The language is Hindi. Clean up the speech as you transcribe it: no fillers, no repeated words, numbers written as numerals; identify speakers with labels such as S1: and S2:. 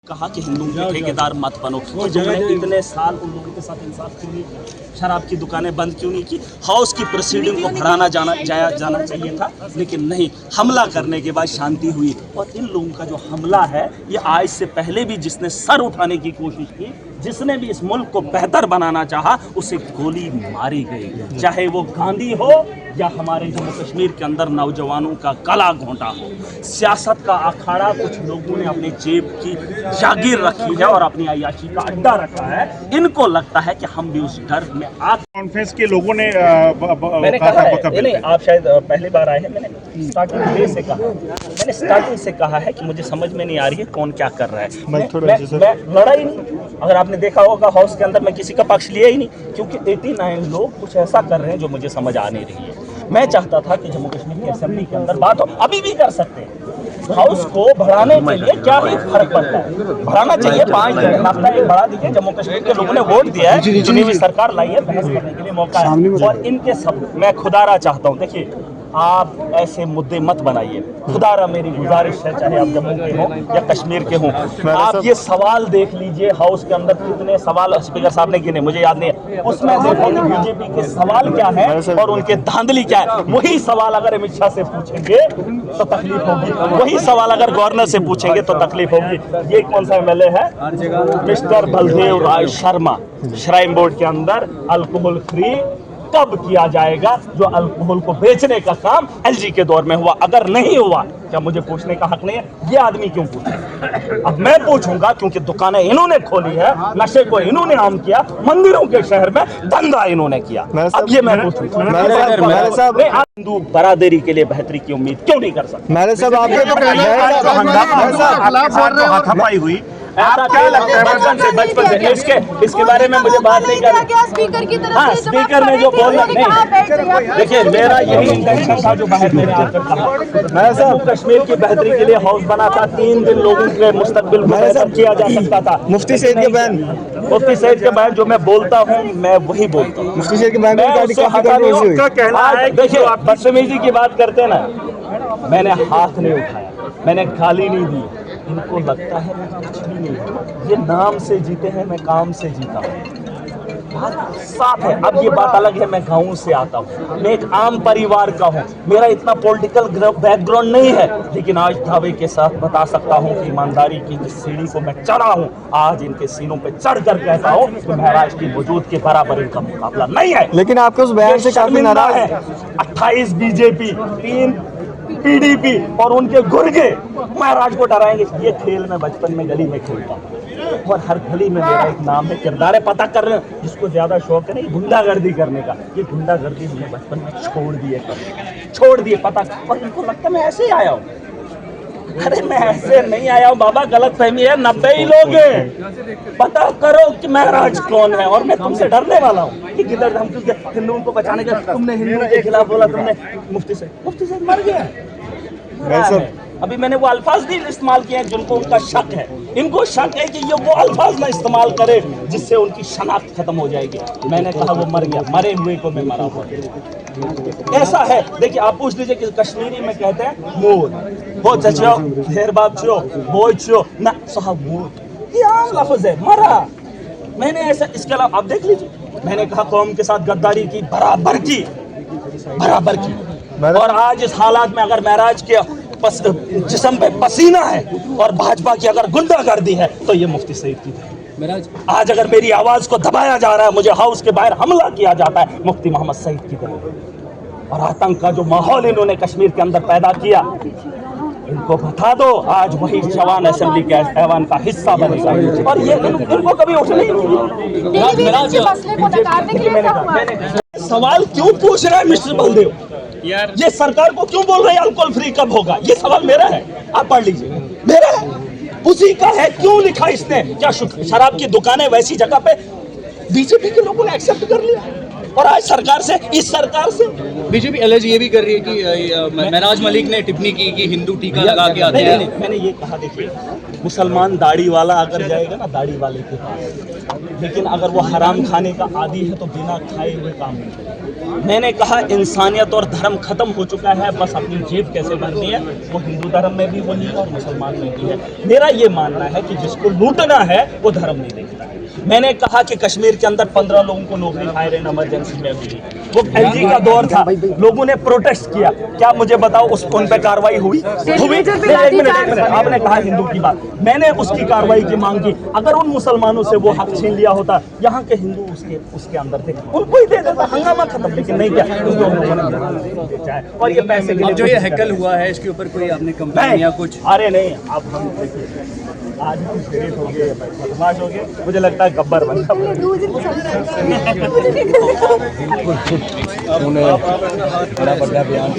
S1: कहा कि हिंदुओं के ठेकेदार मत बनो, तो तुमने इतने साल उन लोगों के साथ इंसाफ क्यों नहीं किया? शराब की दुकानें बंद क्यों नहीं की? हाउस की प्रोसीडिंग को बढ़ाना जाना चाहिए था, लेकिन नहीं। हमला करने के बाद शांति हुई। और इन लोगों का जो हमला है, ये आज से पहले भी जिसने सर उठाने की कोशिश की, जिसने भी इस मुल्क को बेहतर बनाना चाहा, उसे गोली मारी गई। चाहे वो गांधी हो या हमारे जम्मू कश्मीर के अंदर नौजवानों का गला घोंटा हो। सियासत का अखाड़ा कुछ लोगों ने अपने जेब की जागीर रखी है और अपनी अय्याशी का अड्डा रखा है। इनको लगता है कि हम भी उस डर में
S2: कॉन्फ्रेंस के लोगों ने
S1: मैंने कहा है, नहीं आप शायद पहली बार आए हैं। मैंने स्टार्टिंग से कहा है कि मुझे समझ में नहीं आ रही है कौन क्या कर रहा है। मैं लड़ा ही नहीं। अगर आपने देखा होगा हाउस के अंदर मैं किसी का पक्ष लिया ही नहीं, क्योंकि 89 लोग कुछ ऐसा कर रहे हैं जो मुझे समझ आ नहीं रही है। मैं चाहता था कि जम्मू कश्मीर की असेंबली के अंदर बात हो, अभी भी कर सकते हैं। हाउस को बढ़ाने के लिए क्या ही फर्क पड़ता है? बढ़ाना चाहिए, 5 नाफ्ता एक बढ़ा दीजिए। जम्मू कश्मीर के लोगों ने वोट दिया है, जितनी भी सरकार लाई है, बहस करने के लिए मौका है। और इनके सब मैं खुदारा चाहता हूँ, देखिए आप ऐसे मुद्दे मत बनाइए। खुदारा मेरी गुजारिश है, चाहे आप जम्मू के हों या कश्मीर के हों, आप ये सवाल देख लीजिए हाउस के अंदर कितने सवाल स्पीकर साहब ने गिने, मुझे याद नहीं है। उसमें देखो कि बीजेपी के सवाल क्या है और उनके धांधली क्या है। वही सवाल अगर अमित शाह से पूछेंगे तो तकलीफ होगी, वही सवाल अगर गवर्नर से पूछेंगे तो तकलीफ होगी। ये कौन सा एमएलए है? Mister Baldev Rai Sharma. Shrine board के अंदर अल्कोहल फ्री कब किया जाएगा? जो अल्कोहल को बेचने का काम एलजी के दौर में हुआ, अगर नहीं हुआ क्या मुझे पूछने का हक नहीं है? ये आदमी क्यों पूछे? अब मैं पूछूंगा, क्योंकि दुकानें इन्होंने खोली है, नशे को इन्होंने आम किया, मंदिरों के शहर में धंधा इन्होंने किया। अब ये मैं पूछूंगा, हिंदू बरादरी के लिए बेहतरी की उम्मीद क्यों नहीं कर सकते?
S2: मेरे साहब आपके हुई
S1: ऐसा क्या लगता है बचपन से इसके बारे में मुझे बात नहीं करनी।
S3: स्पीकर की तरफ
S1: हाँ, स्पीकर ने जो बोला नहीं, देखिए मेरा यही इंटेंशन था जो बाहर मैंने आकर कहा। मैं जम्मू कश्मीर की बेहतरी के लिए हाउस बना था, 3 दिन लोगों के मुस्तकबिल को बेहतर किया जा सकता था।
S2: मुफ्ती सईद के बयान,
S1: मुफ्ती सईद के बयान जो मैं बोलता हूँ, मैं वही बोलता हूँ।
S2: मुफ्ती सईद के बयान
S1: देखिए बदतमीजी की बात करते हैं ना, मैंने हाथ नहीं उठाया, मैंने गाली नहीं दी। इनको लगता है मैं कुछ भी नहीं, ये नाम से जीते हैं, मैं काम से जीता हूँ। बात साफ है। अब ये बात अलग है, मैं गाँव से आता हूँ, मैं एक आम परिवार का हूँ, मेरा इतना पॉलिटिकल बैकग्राउंड नहीं है, लेकिन आज दावे के साथ बता सकता हूँ कि ईमानदारी की जिस सीढ़ी को मैं चढ़ा हूँ, आज इनके सीनों पे चढ़ कर कहता हूँ कि महाराज की वजूद के बराबर इनका मुकाबला नहीं है।
S2: लेकिन आपके उस बयान से काफी नाराज
S1: है। 28 बीजेपी, 3 पीडीपी और उनके गुर्गे महाराज को डराएंगे। ये खेल मैं बचपन में गली में खेलता हूँ और हर गली में मेरा एक नाम है, किरदार है, पता कर रहे हैं। जिसको ज्यादा शौक है नहीं गुंडागर्दी करने का, ये गुंडागर्दी हमने बचपन में छोड़ दिए पता। और इनको लगता है मैं ऐसे ही आया हूँ। अरे मैं ऐसे नहीं आया हूँ बाबा, गलत फहमी है। 90 ही लोग हैं, पता करो कि महाराज कौन है। और मैं तुमसे डरने वाला हूँ कि किधर हम हिंदुओं को बचाने का, तुमने हिंदुओं के खिलाफ बोला, तुमने मुफ्ती से मर गया। अभी मैंने वो अल्फाज भी इस्तेमाल किए हैं जिनको उनका शक है। इनको शक है कि ये वो अल्फाज ना इस्तेमाल करे जिससे उनकी शनाख्त खत्म हो जाएगी। मैंने कहा वो मर गया, मरे हुए को मैं मरा हुआ। ऐसा है, देखिए आप पूछ लीजिए कि कश्मीरी में कहते हैं मोर हो चचो ढेर बाप छो बोझ छो ना साहब, मोर ये आम लफ्ज है, मरा। मैंने ऐसा, इसके अलावा आप देख लीजिए, मैंने कहा कौम के साथ गद्दारी की, बराबर की। और आज इस हालात में अगर महराज के जिस्म पे पसीना है और भाजपा की अगर गुंडागर्दी है तो ये मुफ्ती सईद की तरह। आज अगर मेरी आवाज को दबाया जा रहा है, मुझे हाउस के बाहर हमला किया जाता है, मुफ्ती मोहम्मद सईद की तरह। और आतंक का जो माहौल इन्होंने कश्मीर के अंदर पैदा किया, इनको बता दो आज वही जवान असेंबली के ऐवान का हिस्सा बनेगा। और ये इनको कभी उठने सवाल क्यों पूछ रहा है मिस्टर बलदेव? ये सरकार को क्यों बोल रहे हैं अल्कोहल फ्री कब होगा? ये सवाल मेरा है, आप पढ़ लीजिए, मेरा है, उसी का है। क्यों लिखा इसने? क्या शराब की दुकानें वैसी जगह पे बीजेपी के लोगों ने एक्सेप्ट कर लिया? और आज सरकार से, इस सरकार से
S4: बीजेपी एलर्ज ये भी कर रही है कि महराज मलिक ने टिप्पणी की कि हिंदू टीका लगा के आते हैं।
S1: मैंने ये कहा, देखिए मुसलमान दाढ़ी वाला अगर जाएगा ना दाढ़ी वाले के पास, लेकिन अगर वो हराम खाने का आदी है तो बिना खाए हुए काम नहीं करेगा। मैंने कहा इंसानियत और धर्म खत्म हो चुका है, बस अपनी जेब कैसे भरनी है, वो हिंदू धर्म में भी वही है और मुसलमान में भी है। मेरा ये मानना है कि जिसको लूटना है वो धर्म नहीं देखता है। मैंने कहा कि कश्मीर के अंदर 15 लोगों को नौकरी हायर एंड इमरजेंसी में मिली, वो एलजी का दौर था, लोगों ने प्रोटेस्ट किया, क्या मुझे बताओ उन पे कार्रवाई हुई? एक मिनट, आपने कहा हिंदू की बात, मैंने उसकी कार्रवाई की मांग की। अगर उन मुसलमानों से वो हक छीन लिया होता, यहाँ के हिंदू उसके अंदर थे, उनको ही दे देता, हंगामा खत्म, लेकिन नहीं किया। और ये पैसे के लिए
S4: जो ये हैकल हुआ है इसके ऊपर कोई आपने कंप्लेन या कुछ?
S1: अरे नहीं, अब हम देखिए आज कुछ डेट हो गए, बदमाश हो गए, मुझे लगता है गब्बर बनना
S3: बड़ा बड़ा बयान